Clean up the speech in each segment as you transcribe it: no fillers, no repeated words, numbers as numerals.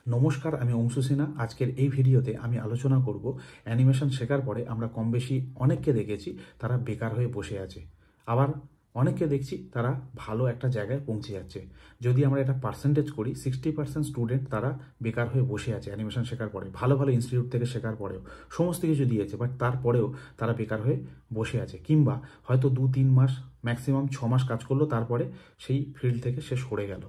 নমস্কার, আমি অংশু সিনহা। আজকের এই ভিডিওতে আমি আলোচনা করব অ্যানিমেশন শেখার পরে আমরা কম বেশি অনেককে দেখেছি তারা বেকার হয়ে বসে আছে, আবার অনেককে দেখছি তারা ভালো একটা জায়গায় পৌঁছে যাচ্ছে। যদি আমরা এটা পার্সেন্টেজ করি, 60% স্টুডেন্ট তারা বেকার হয়ে বসে আছে অ্যানিমেশন শেখার পরে। ভালো ভালো ইনস্টিটিউট থেকে শেখার পরেও সমস্ত কিছু দিয়েছে, বাট তারপরেও তারা বেকার হয়ে বসে আছে, কিংবা হয়তো 2-3 মাস, ম্যাক্সিমাম 6 মাস কাজ করলো, তারপরে সেই ফিল্ড থেকে সে সরে গেল।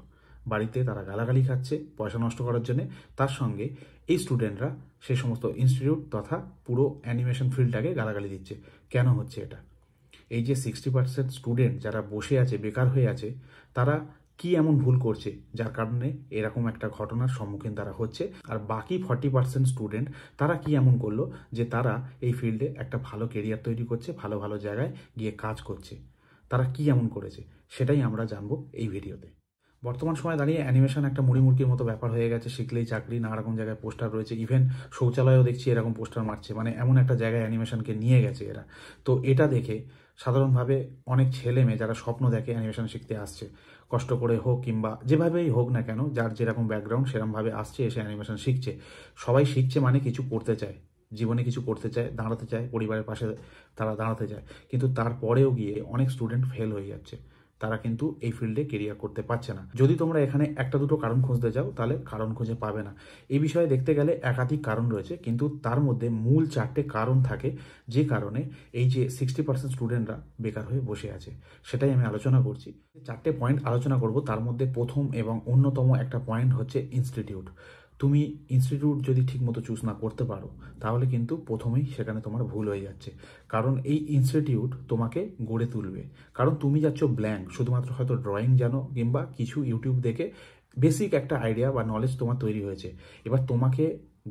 বাড়িতে তারা গালাগালি খাচ্ছে পয়সা নষ্ট করার জন্য। তার সঙ্গে এই স্টুডেন্টরা সেই সমস্ত ইনস্টিটিউট তথা পুরো অ্যানিমেশন ফিল্ডটাকে গালাগালি দিচ্ছে। কেন হচ্ছে এটা? এই যে 60% স্টুডেন্ট যারা বসে আছে, বেকার হয়ে আছে, তারা কি এমন ভুল করছে যার কারণে এরকম একটা ঘটনার সম্মুখীন তারা হচ্ছে? আর বাকি 40% স্টুডেন্ট তারা কি এমন করলো যে তারা এই ফিল্ডে একটা ভালো কেরিয়ার তৈরি করছে, ভালো ভালো জায়গায় গিয়ে কাজ করছে? তারা কি এমন করেছে সেটাই আমরা জানবো এই ভিডিওতে। বর্তমান সময়ে দাঁড়িয়ে অ্যানিমেশন একটা মুড়িমুড়কির মতো ব্যাপার হয়ে গেছে। শিখলেই চাকরি, নানা রকম জায়গায় পোস্টার রয়েছে, ইভেন শৌচালয়েও দেখছি এরকম পোস্টার মারছে। মানে এমন একটা জায়গায় অ্যানিমেশনকে নিয়ে গেছে এরা। তো এটা দেখে সাধারণভাবে অনেক ছেলে মেয়ে যারা স্বপ্ন দেখে অ্যানিমেশন শিখতে আসছে, কষ্ট করে হোক কিংবা যেভাবেই হোক না কেন, যার যেরকম ব্যাকগ্রাউন্ড সেরকমভাবে আসছে, এসে অ্যানিমেশন শিখছে। সবাই শিখছে মানে কিছু করতে চায়, জীবনে কিছু করতে চায়, দাঁড়াতে চায়, পরিবারের পাশে তারা দাঁড়াতে চায়। কিন্তু তারপরেও গিয়ে অনেক স্টুডেন্ট ফেল হয়ে যাচ্ছে, তারা কিন্তু এই ফিল্ডে কেরিয়ার করতে পারছে না। যদি তোমরা এখানে একটা দুটো কারণ খুঁজতে যাও তাহলে কারণ খুঁজে পাবে না। এই বিষয়ে দেখতে গেলে একাধিক কারণ রয়েছে, কিন্তু তার মধ্যে মূল 4টে কারণ থাকে যে কারণে এই যে 60% স্টুডেন্টরা বেকার হয়ে বসে আছে, সেটাই আমি আলোচনা করছি। 4টে পয়েন্ট আলোচনা করব। তার মধ্যে প্রথম এবং অন্যতম একটা পয়েন্ট হচ্ছে ইনস্টিটিউট। তুমি ইনস্টিটিউট যদি ঠিকমতো চুজ না করতে পারো তাহলে কিন্তু প্রথমেই সেখানে তোমার ভুল হয়ে যাচ্ছে। কারণ এই ইনস্টিটিউট তোমাকে গড়ে তুলবে। কারণ তুমি যাচ্ছ ব্ল্যাঙ্ক, শুধুমাত্র হয়তো ড্রয়িং জানো কিংবা কিছু ইউটিউব দেখে বেসিক একটা আইডিয়া বা নলেজ তোমার তৈরি হয়েছে। এবার তোমাকে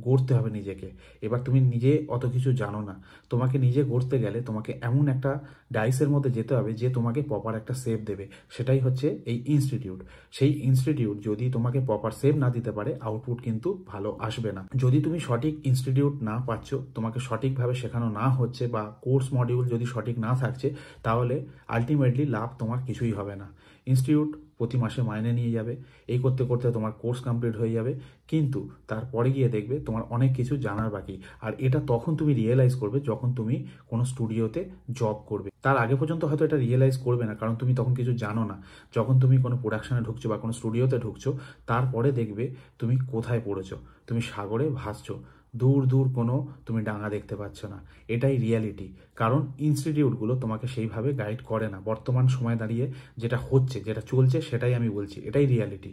গড়তে হবে নিজেকে। এবার তুমি নিজে অত কিছু জানো না, তোমাকে নিজে গড়তে গেলে তোমাকে এমন একটা ডাইসের মধ্যে যেতে হবে যে তোমাকে প্রপার একটা সেভ দেবে। সেটাই হচ্ছে এই ইনস্টিটিউট। সেই ইনস্টিটিউট যদি তোমাকে প্রপার সেভ না দিতে পারে, আউটপুট কিন্তু ভালো আসবে না। যদি তুমি সঠিক ইনস্টিটিউট না পাচ্ছ, তোমাকে সঠিকভাবে শেখানো না হচ্ছে, বা কোর্স মডিউল যদি সঠিক না থাকছে, তাহলে আলটিমেটলি লাভ তোমার কিছুই হবে না। ইনস্টিটিউট প্রতি মাসে মাইনে নিয়ে যাবে, এই করতে করতে তোমার কোর্স কমপ্লিট হয়ে যাবে, কিন্তু তারপরে গিয়ে দেখবে তোমার অনেক কিছু জানার বাকি। আর এটা তখন তুমি রিয়েলাইজ করবে যখন তুমি কোনো স্টুডিওতে জব করবে। তার আগে পর্যন্ত হয়তো এটা রিয়েলাইজ করবে না, কারণ তুমি তখন কিছু জানো না। যখন তুমি কোনো প্রোডাকশনে ঢুকছো বা কোনো স্টুডিওতে ঢুকছো, তারপরে দেখবে তুমি কোথায় পড়েছো। তুমি সাগরে ভাসছো, দূর দূর কোনো তুমি ডাঙা দেখতে পাচ্ছ না। এটাই রিয়ালিটি। কারণ ইনস্টিটিউটগুলো তোমাকে সেইভাবে গাইড করে না। বর্তমান সময় দাঁড়িয়ে যেটা হচ্ছে, যেটা চলছে, সেটাই আমি বলছি, এটাই রিয়ালিটি।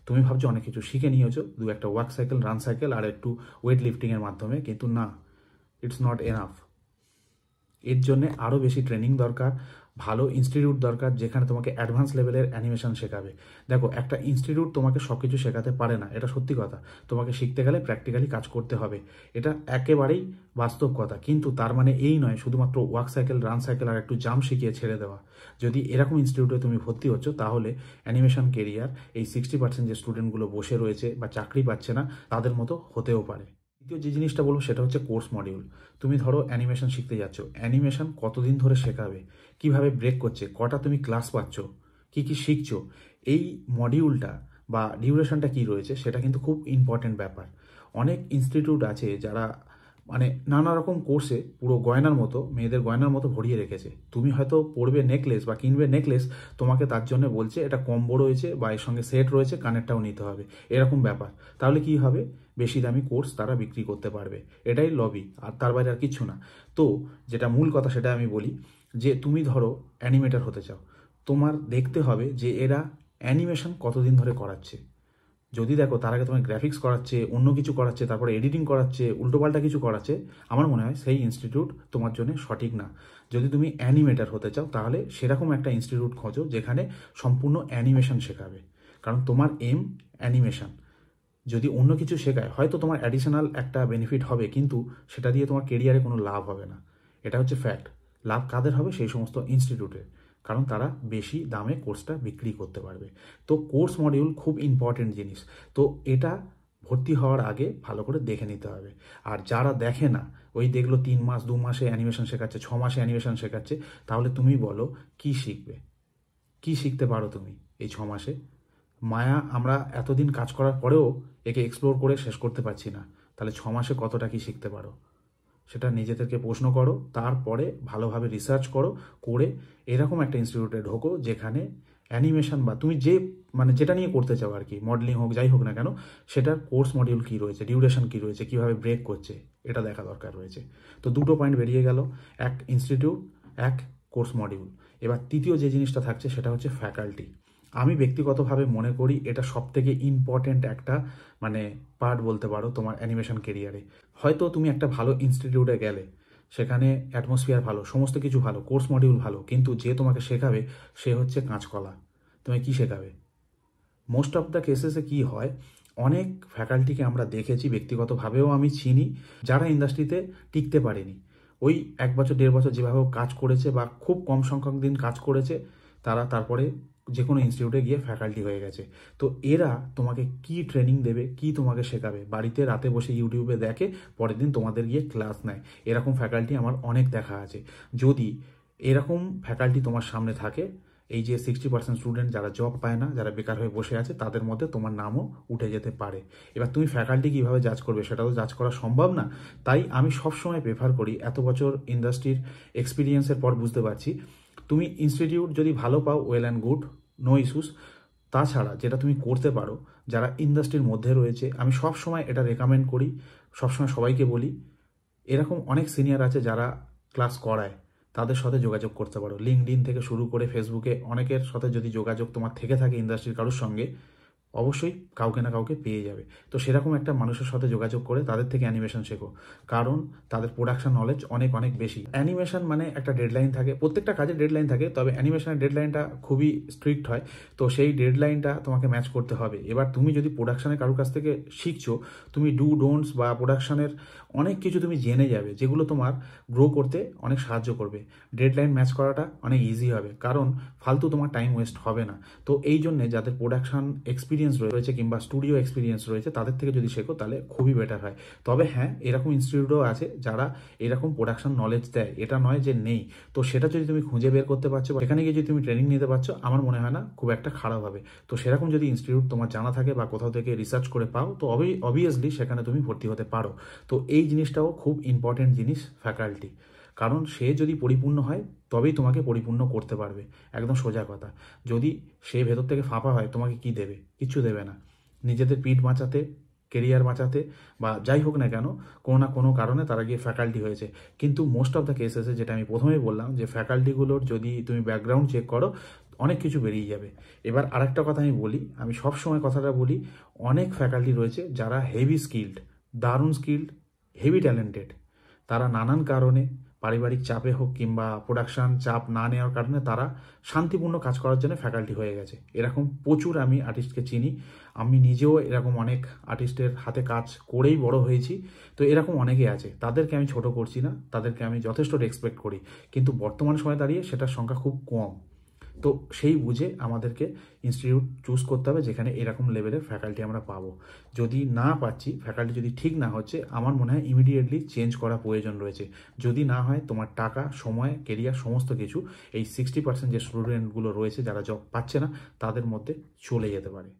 তুমি ভাবছো অনেক কিছু শিখে নিয়েছো দু একটা ওয়ার্ক সাইকেল, রান সাইকেল আর একটু ওয়েট লিফটিংয়ের মাধ্যমে, কিন্তু না, ইটস নট এনাফ। এর জন্য আরও বেশি ট্রেনিং দরকার, ভালো ইনস্টিটিউট দরকার যেখানে তোমাকে অ্যাডভান্স লেভেলের অ্যানিমেশন শেখাবে। দেখো, একটা ইনস্টিটিউট তোমাকে সব কিছু শেখাতে পারে না, এটা সত্যি কথা। তোমাকে শিখতে গেলে প্র্যাকটিক্যালি কাজ করতে হবে, এটা একেবারেই বাস্তব কথা। কিন্তু তার মানে এই নয় শুধুমাত্র ওয়ার্ক সাইকেল, রান সাইকেল আর একটু জাম্প শিখিয়ে ছেড়ে দেওয়া। যদি এরকম ইনস্টিটিউটে তুমি ভর্তি হচ্ছ, তাহলে অ্যানিমেশন কেরিয়ার এই 60% যে স্টুডেন্টগুলো বসে রয়েছে বা চাকরি পাচ্ছে না, তাদের মতো হতেও পারে। দ্বিতীয় যে জিনিসটা বলবো সেটা হচ্ছে কোর্স মডিউল। তুমি ধরো অ্যানিমেশন শিখতে যাচ্ছ, অ্যানিমেশন কতদিন ধরে শেখাবে, কিভাবে ব্রেক করছে, কটা তুমি ক্লাস পাচ্ছ, কি কি শিখছো, এই মডিউলটা বা ডিউরেশনটা কি রয়েছে, সেটা কিন্তু খুব ইম্পর্টেন্ট ব্যাপার। অনেক ইনস্টিটিউট আছে যারা মানে নানা রকম কোর্সে পুরো গয়নার মতো, মেয়েদের গয়নার মতো ভরিয়ে রেখেছে। তুমি হয়তো পরবে নেকলেস বা কিনবে নেকলেস, তোমাকে তার জন্য বলছে এটা কম্বো রয়েছে বা এর সঙ্গে সেট রয়েছে, কানেরটাও নিতে হবে, এরকম ব্যাপার। তাহলে কি হবে? বেশি দামি কোর্স তারা বিক্রি করতে পারবে। এটাই লবি, আর তার বাইরে আর কিছু না। তো যেটা মূল কথা সেটা আমি বলি, যে তুমি ধরো অ্যানিমেটর হতে চাও, তোমার দেখতে হবে যে এরা অ্যানিমেশন কতদিন ধরে করাচ্ছে। যদি দেখো তার আগে তোমার গ্রাফিক্স করাচ্ছে, অন্য কিছু করাচ্ছে, তারপরে এডিটিং করাচ্ছে, উল্টোপাল্টা কিছু করাচ্ছে, আমার মনে হয় সেই ইনস্টিটিউট তোমার জন্য সঠিক না। যদি তুমি অ্যানিমেটর হতে চাও, তাহলে সেরকম একটা ইনস্টিটিউট খোঁজো যেখানে সম্পূর্ণ অ্যানিমেশন শেখাবে। কারণ তোমার এম অ্যানিমেশন। যদি অন্য কিছু শেখায়, হয়তো তোমার অ্যাডিশনাল একটা বেনিফিট হবে, কিন্তু সেটা দিয়ে তোমার কেরিয়ারে কোনো লাভ হবে না। এটা হচ্ছে ফ্যাক্ট। লাভ কাদের হবে? সেই সমস্ত ইনস্টিটিউটের, কারণ তারা বেশি দামে কোর্সটা বিক্রি করতে পারবে। তো কোর্স মডিউল খুব ইম্পর্টেন্ট জিনিস। তো এটা ভর্তি হওয়ার আগে ভালো করে দেখে নিতে হবে। আর যারা দেখে না, ওই দেখলো 3 মাস 2 মাসে অ্যানিমেশন শেখাচ্ছে, 6 মাসে অ্যানিমেশন শেখাচ্ছে, তাহলে তুমি বলো কি শিখবে, কি শিখতে পারো তুমি এই 6 মাসে? মায়া আমরা এতদিন কাজ করার পরেও একে এক্সপ্লোর করে শেষ করতে পারছি না। তাহলে 6 মাসে কতটা কি শিখতে পারো সেটা নিজেদেরকে প্রশ্ন করো, তারপরে ভালোভাবে রিসার্চ করো, করে এরকম একটা ইনস্টিটিউটে ঢোকো যেখানে অ্যানিমেশন বা তুমি যে যেটা নিয়ে করতে চাও আর কি, মডেলিং হোক যাই হোক না কেন, সেটার কোর্স মডিউল কী রয়েছে, ডিউরেশন কী রয়েছে, কীভাবে ব্রেক করছে, এটা দেখা দরকার রয়েছে। তো দুটো পয়েন্ট বেরিয়ে গেল, এক ইনস্টিটিউট, এক কোর্স মডিউল। এবার তৃতীয় যে জিনিসটা থাকছে সেটা হচ্ছে ফ্যাকাল্টি। আমি ব্যক্তিগতভাবে মনে করি এটা সবথেকে ইম্পর্ট্যান্ট একটা পার্ট বলতে পারো তোমার অ্যানিমেশন কেরিয়ারে। হয়তো তুমি একটা ভালো ইনস্টিটিউটে গেলে, সেখানে অ্যাটমসফিয়ার ভালো, সমস্ত কিছু ভালো, কোর্স মডিউল ভালো, কিন্তু যে তোমাকে শেখাবে সে হচ্ছে কাঁচকলা। তুমি কি শেখাবে? মোস্ট অফ দ্য কেসেসে কী হয়, অনেক ফ্যাকাল্টিকে আমরা দেখেছি, ব্যক্তিগতভাবেও আমি চিনি, যারা ইন্ডাস্ট্রিতে টিকতে পারেনি। ওই 1 বছর 1.5 বছর যেভাবে কাজ করেছে বা খুব কম সংখ্যক দিন কাজ করেছে, তারা তারপরে যে কোনো ইনস্টিটিউটে গিয়ে ফ্যাকাল্টি হয়ে গেছে। তো এরা তোমাকে কি ট্রেনিং দেবে, কি তোমাকে শেখাবে? বাড়িতে রাতে বসে ইউটিউবে দেখে, পরের দিন তোমাদের গিয়ে ক্লাস নেয়। এরকম ফ্যাকাল্টি আমার অনেক দেখা আছে। যদি এরকম ফ্যাকাল্টি তোমার সামনে থাকে, এই যে 60% স্টুডেন্ট যারা জব পায় না, যারা বেকার হয়ে বসে আছে, তাদের মধ্যে তোমার নামও উঠে যেতে পারে। এবার তুমি ফ্যাকাল্টি কীভাবে জাজ করবে সেটা তো জাজ করা সম্ভব না। তাই আমি সবসময় প্রেফার করি, এত বছর ইন্ডাস্ট্রির এক্সপিরিয়েন্সের পর বুঝতে পারছি, তুমি ইনস্টিটিউট যদি ভালো পাও, well and good, no issues. তাছাড়া যেটা তুমি করতে পারো, যারা ইন্ডাস্ট্রির মধ্যে রয়েছে, আমি সবসময় এটা রেকমেন্ড করি, সবসময় সবাইকে বলি, এরকম অনেক সিনিয়র আছে যারা ক্লাস করায়, তাদের সাথে যোগাযোগ করতে পারো। লিঙ্কডইন থেকে শুরু করে ফেসবুকে অনেকের সাথে যদি যোগাযোগ তোমার থেকে থাকে ইন্ডাস্ট্রির কারোর সঙ্গে, অবশ্যই কাউকে না কাউকে পেয়ে যাবে। তো সেরকম একটা মানুষের সাথে যোগাযোগ করে তাদের থেকে অ্যানিমেশন শেখো, কারণ তাদের প্রোডাকশন নলেজ অনেক অনেক বেশি। অ্যানিমেশন একটা ডেডলাইন থাকে, প্রত্যেকটা কাজের ডেডলাইন থাকে, তবে অ্যানিমেশনের ডেডলাইনটা খুবই স্ট্রিক্ট হয়। তো সেই ডেডলাইনটা তোমাকে ম্যাচ করতে হবে। এবার তুমি যদি প্রোডাকশানের কারোর কাছ থেকে শিখছো, তুমি ডু ডোন্টস বা প্রোডাকশানের অনেক কিছু তুমি জেনে যাবে, যেগুলো তোমার গ্রো করতে অনেক সাহায্য করবে। ডেডলাইন ম্যাচ করাটা অনেক ইজি হবে, কারণ ফালতু তোমার টাইম ওয়েস্ট হবে না। তো এই জন্যে যাদের প্রোডাকশান এক্সপিরিয়েন্স রয়েছে কিংবা স্টুডিও এক্সপিরিয়েন্স রয়েছে, তাদের থেকে যদি শেখো তাহলে খুবই বেটার হয়। তবে হ্যাঁ, এরকম ইনস্টিটিউটও আছে যারা এরকম প্রোডাকশন নলেজ দেয়, এটা নয় যে নেই। তো সেটা যদি তুমি খুঁজে বের করতে পারছো, এখানে গিয়ে যদি তুমি ট্রেনিং নিতে পারছো, আমার মনে হয় না খুব একটা খারাপ হবে। তো সেরকম যদি ইনস্টিটিউট তোমার জানা থাকে বা কোথাও থেকে রিসার্চ করে পাও, তো অবভিয়াসলি সেখানে তুমি ভর্তি হতে পারো। তো এই জিনিসটাও খুব ইম্পর্টেন্ট জিনিস, ফ্যাকাল্টি। কারণ সে যদি পরিপূর্ণ হয় তবেই তোমাকে পরিপূর্ণ করতে পারবে, একদম সোজা কথা। যদি সে ভেতর থেকে ফাঁপা হয়, তোমাকে কি দেবে? কিচ্ছু দেবে না। নিজেদের পিঠ বাঁচাতে, কেরিয়ার বাঁচাতে বা যাই হোক না কেন, কোনো না কোনো কারণে তারা গিয়ে ফ্যাকাল্টি হয়েছে। কিন্তু মোস্ট অফ দ্য কেসেসে, যেটা আমি প্রথমেই বললাম, যে ফ্যাকাল্টিগুলোর যদি তুমি ব্যাকগ্রাউন্ড চেক করো, অনেক কিছু বেরিয়ে যাবে। এবার আরেকটা কথা আমি বলি, আমি সবসময় কথাটা বলি, অনেক ফ্যাকাল্টি রয়েছে যারা হেভি স্কিল্ড, দারুণ স্কিল্ড, হেভি ট্যালেন্টেড। তারা নানান কারণে, পারিবারিক চাপে হোক কিংবা প্রোডাকশান চাপ না নেওয়ার কারণে, তারা শান্তিপূর্ণ কাজ করার জন্য ফ্যাকাল্টি হয়ে গেছে। এরকম প্রচুর আমি আর্টিস্টকে চিনি, আমি নিজেও এরকম অনেক আর্টিস্টের হাতে কাজ করেই বড় হয়েছি। তো এরকম অনেকে আছে, তাদেরকে আমি ছোট করছি না, তাদেরকে আমি যথেষ্ট রেসপেক্ট করি, কিন্তু বর্তমান সময়ে দাঁড়িয়ে সেটার সংখ্যা খুব কম। তো সেই বুঝে আমাদেরকে ইনস্টিটিউট চুজ করতে হবে যেখানে এরকম লেভেলের ফ্যাকাল্টি আমরা পাবো। যদি না পাচ্ছি, ফ্যাকাল্টি যদি ঠিক না হচ্ছে, আমার মনে হয় ইমিডিয়েটলি চেঞ্জ করা প্রয়োজন রয়েছে। যদি না হয়, তোমার টাকা, সময়, কেরিয়ার সমস্ত কিছু এই 60% যে স্টুডেন্টগুলো রয়েছে যারা জব পাচ্ছে না, তাদের মধ্যে চলে যেতে পারে।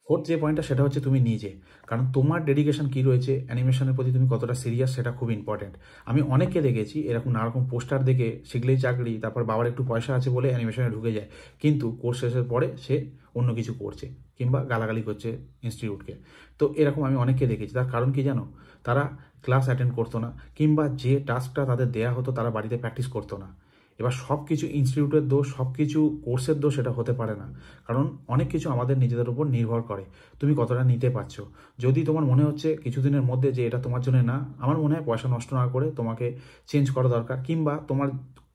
ফোর্থ যে পয়েন্টটা, সেটা হচ্ছে তুমি নিজে। কারণ তোমার ডেডিকেশন কী রয়েছে, অ্যানিমেশনের প্রতি তুমি কতটা সিরিয়াস, সেটা খুব ইম্পর্টেন্ট। আমি অনেককে দেখেছি এরকম নানারকম পোস্টার দেখে শিখলেই চাকরি, তারপর বাবার একটু পয়সা আছে বলে অ্যানিমেশনে ঢুকে যায়, কিন্তু কোর্স শেষের পরে সে অন্য কিছু করছে কিংবা গালাগালি করছে ইনস্টিটিউটকে। তো এরকম আমি অনেককে দেখেছি। তার কারণ কি জানো? তারা ক্লাস অ্যাটেন্ড করতো না, কিংবা যে টাস্কটা তাদের দেয়া হতো তারা বাড়িতে প্র্যাকটিস করতো না। এবার সব কিছু ইনস্টিটিউটের দোষ, সব কিছু কোর্সের দোষ, এটা হতে পারে না। কারণ অনেক কিছু আমাদের নিজেদের উপর নির্ভর করে, তুমি কতটা নিতে পারছো। যদি তোমার মনে হচ্ছে কিছুদিনের মধ্যে যে এটা তোমার জন্য না, আমার মনে হয় পয়সা নষ্ট না করে তোমাকে চেঞ্জ করা দরকার। কিংবা তোমার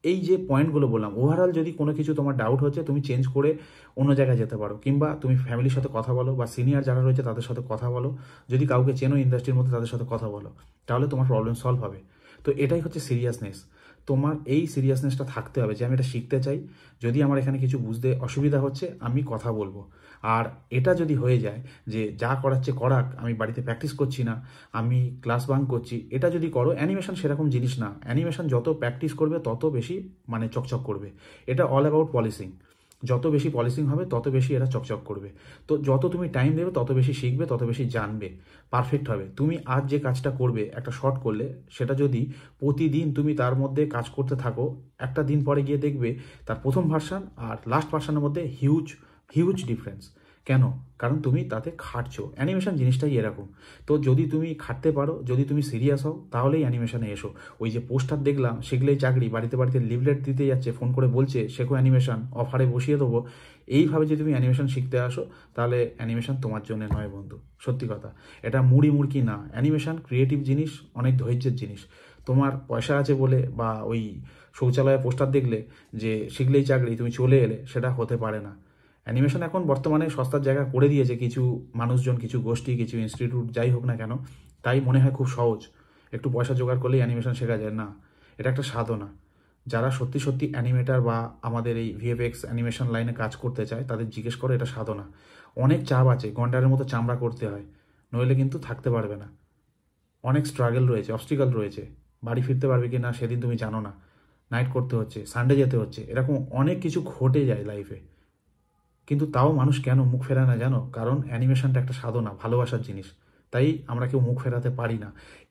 এই যে পয়েন্টগুলো বললাম, ওভারঅল যদি কোনো কিছু তোমার ডাউট হচ্ছে, তুমি চেঞ্জ করে অন্য জায়গায় যেতে পারো, কিংবা তুমি ফ্যামিলির সাথে কথা বলো বা সিনিয়র যারা রয়েছে তাদের সাথে কথা বলো, যদি কাউকে চেনো ইন্ডাস্ট্রির মধ্যে তাদের সাথে কথা বলো, তাহলে তোমার প্রবলেম সলভ হবে। তো এটাই হচ্ছে সিরিয়াসনেস। তোমার এই সিরিয়াসনেসটা থাকতে হবে যে আমি এটা শিখতে চাই, যদি আমার এখানে কিছু বুঝতে অসুবিধা হচ্ছে আমি কথা বলবো। আর এটা যদি হয়ে যায় যে যা করাচ্ছে করাক, আমি বাড়িতে প্র্যাকটিস করছি না, আমি ক্লাস বাঙ্ক করছি, এটা যদি করো, অ্যানিমেশন সেরকম জিনিস না। অ্যানিমেশন যত প্র্যাকটিস করবে তত বেশি চকচক করবে। এটা অল অ্যাবাউট পলিশিং। যত বেশি পলিশিং হবে তত বেশি এরা চকচক করবে। তো যত তুমি টাইম দেবে তত বেশি শিখবে, তত বেশি জানবে, পারফেক্ট হবে। তুমি আজ যে কাজটা করবে, একটা শর্ট করলে, সেটা যদি প্রতিদিন তুমি তার মধ্যে কাজ করতে থাকো, একটা দিন পরে গিয়ে দেখবে তার প্রথম ভার্সান আর লাস্ট ভার্সানের মধ্যে হিউজ হিউজ ডিফারেন্স। কেন? কারণ তুমি তাতে খাটছো। অ্যানিমেশন জিনিসটাই এরকম। তো যদি তুমি খাটতে পারো, যদি তুমি সিরিয়াস হও, তাহলেই অ্যানিমেশনে এসো। ওই যে পোস্টার দেখলাম, শিখলেই চাকরি, বাড়িতে বাড়িতে লিভলেট দিতে যাচ্ছে, ফোন করে বলছে শেখো অ্যানিমেশন, অফারে বসিয়ে দেবো, এইভাবে যদি তুমি অ্যানিমেশন শিখতে আসো, তাহলে অ্যানিমেশন তোমার জন্য নয় বন্ধু। সত্যি কথা, এটা মুড়ি মুড়কি না। অ্যানিমেশন ক্রিয়েটিভ জিনিস, অনেক ধৈর্যের জিনিস। তোমার পয়সা আছে বলে বা ওই শৌচালয়ে পোস্টার দেখলে যে শিখলেই চাকরি, তুমি চলে এলে, সেটা হতে পারে না। অ্যানিমেশন এখন বর্তমানে সস্তার জায়গা করে দিয়েছে কিছু মানুষজন, কিছু গোষ্ঠী, কিছু ইনস্টিটিউট, যাই হোক না কেন। তাই মনে হয় খুব সহজ, একটু পয়সা জোগাড় করলেই অ্যানিমেশন শেখা যায়। না, এটা একটা সাধনা। যারা সত্যি সত্যি অ্যানিমেটার বা আমাদের এই ভিএফএক্স অ্যানিমেশন লাইনে কাজ করতে চায়, তাদের জিজ্ঞেস করো, এটা সাধনা। অনেক চাপ আছে, ঘন্টার মতো চামড়া করতে হয়, নইলে কিন্তু থাকতে পারবে না। অনেক স্ট্রাগল রয়েছে, অবস্টিকাল রয়েছে। বাড়ি ফিরতে পারবে কি না সেদিন তুমি জানো না। নাইট করতে হচ্ছে, সানডে যেতে হচ্ছে, এরকম অনেক কিছু ঘটে যায় লাইফে। কিন্তু তাও মানুষ কেন মুখ ফেরায় না জানো? কারণ অ্যানিমেশনটা একটা সাধনা, ভালোবাসার জিনিস। তাই আমরা কেউ মুখ ফেরাতে পারি না।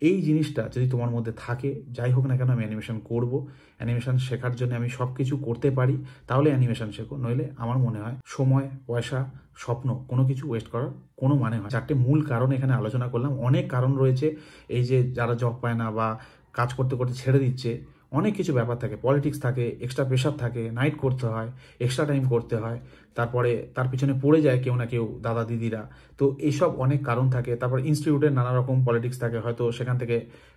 এই জিনিসটা যদি তোমার মধ্যে থাকে, যাই হোক না কেন আমি অ্যানিমেশন করব, অ্যানিমেশন শেখার জন্য আমি সব কিছু করতে পারি, তাহলে অ্যানিমেশন শেখো। নইলে আমার মনে হয় সময়, পয়সা, স্বপ্ন কোনো কিছু ওয়েস্ট করার কোনো মানে হয়। চারটে মূল কারণ এখানে আলোচনা করলাম। অনেক কারণ রয়েছে, এই যে যারা জব পায় না বা কাজ করতে করতে ছেড়ে দিচ্ছে, অনেক কিছু ব্যাপার থাকে, পলিটিক্স থাকে, এক্সট্রা প্রেশার থাকে, নাইট করতে হয়, এক্সট্রা টাইম করতে হয়, তারপরে তার পিছনে পড়ে যায় কেউ না কেউ, দাদা দিদিরা। তো এইসব অনেক কারণ থাকে। তারপর ইনস্টিটিউটের নানা রকম পলিটিক্স থাকে, হয়তো সেখান থেকে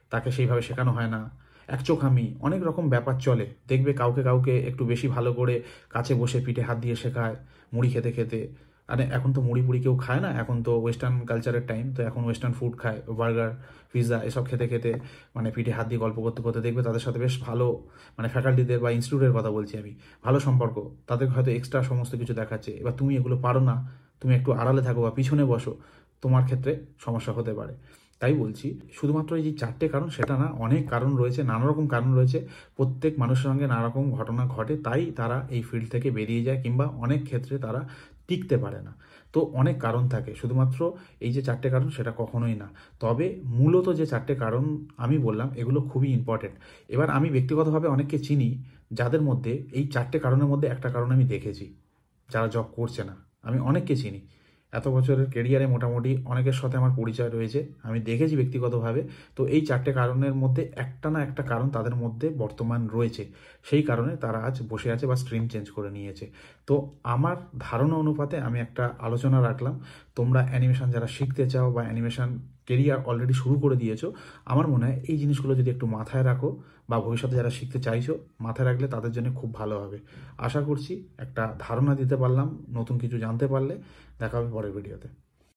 তাকে সেইভাবে শেখানো হয় না, একচোখামি, অনেক রকম ব্যাপার চলে। দেখবে কাউকে কাউকে একটু বেশি ভালো করে কাছে বসে পিঠে হাত দিয়ে শেখায়, মুড়ি খেতে খেতে। আরে এখন তো মুড়ি পুড়ি কেউ খায় না, এখন তো ওয়েস্টার্ন কালচারের টাইম, তো এখন ওয়েস্টার্ন ফুড খায়, বার্গার, পিৎজা, এসব খেতে খেতে, মানে পিঠে হাত দিয়ে গল্প করতে করতে দেখবে তাদের সাথে বেশ ভালো, মানে ফ্যাকাল্টিদের বা ইনস্টিটিউটের কথা বলছি আমি, ভালো সম্পর্ক, তাদের হয়তো এক্সট্রা সমস্ত কিছু দেখাচ্ছে। এবার তুমি এগুলো পারো না, তুমি একটু আড়ালে থাকো বা পিছনে বসো, তোমার ক্ষেত্রে সমস্যা হতে পারে। তাই বলছি, শুধুমাত্র এই যে চারটে কারণ সেটা না, অনেক কারণ রয়েছে, নানা রকম কারণ রয়েছে। প্রত্যেক মানুষের সঙ্গে নানা রকম ঘটনা ঘটে, তাই তারা এই ফিল্ড থেকে বেরিয়ে যায়, কিংবা অনেক ক্ষেত্রে তারা টিকতে পারে না। তো অনেক কারণ থাকে, শুধুমাত্র এই যে চারটে কারণ সেটা কখনোই না। তবে মূলত যে চারটে কারণ আমি বললাম, এগুলো খুবই ইম্পর্টেন্ট। এবার আমি ব্যক্তিগতভাবে অনেককে চিনি, যাদের মধ্যে এই চারটে কারণের মধ্যে একটা কারণ আমি দেখেছি, যারা জব করছে না। আমি অনেককে চিনি, এত বছরের কেরিয়ারে মোটামুটি অনেকের সাথে আমার পরিচয় রয়েছে, আমি দেখেছি ব্যক্তিগতভাবে। তো এই চারটে কারণের মধ্যে একটা না একটা কারণ তাদের মধ্যে বর্তমান রয়েছে, সেই কারণে তারা আজ বসে আছে বা স্ট্রিম চেঞ্জ করে নিয়েছে। তো আমার ধারণা অনুপাতে আমি একটা আলোচনা রাখলাম। তোমরা অ্যানিমেশন যারা শিখতে চাও বা অ্যানিমেশন কেরিয়ার অলরেডি শুরু করে দিয়েছো, আমার মনে হয় এই জিনিসগুলো যদি একটু মাথায় রাখো, বা ভবিষ্যতে যারা শিখতে চাইছো মাথায় রাখলে তাদের জন্য খুব ভালো হবে। আশা করছি একটা ধারণা দিতে পারলাম, নতুন কিছু জানতে পারলে। দেখা হবে পরের ভিডিওতে।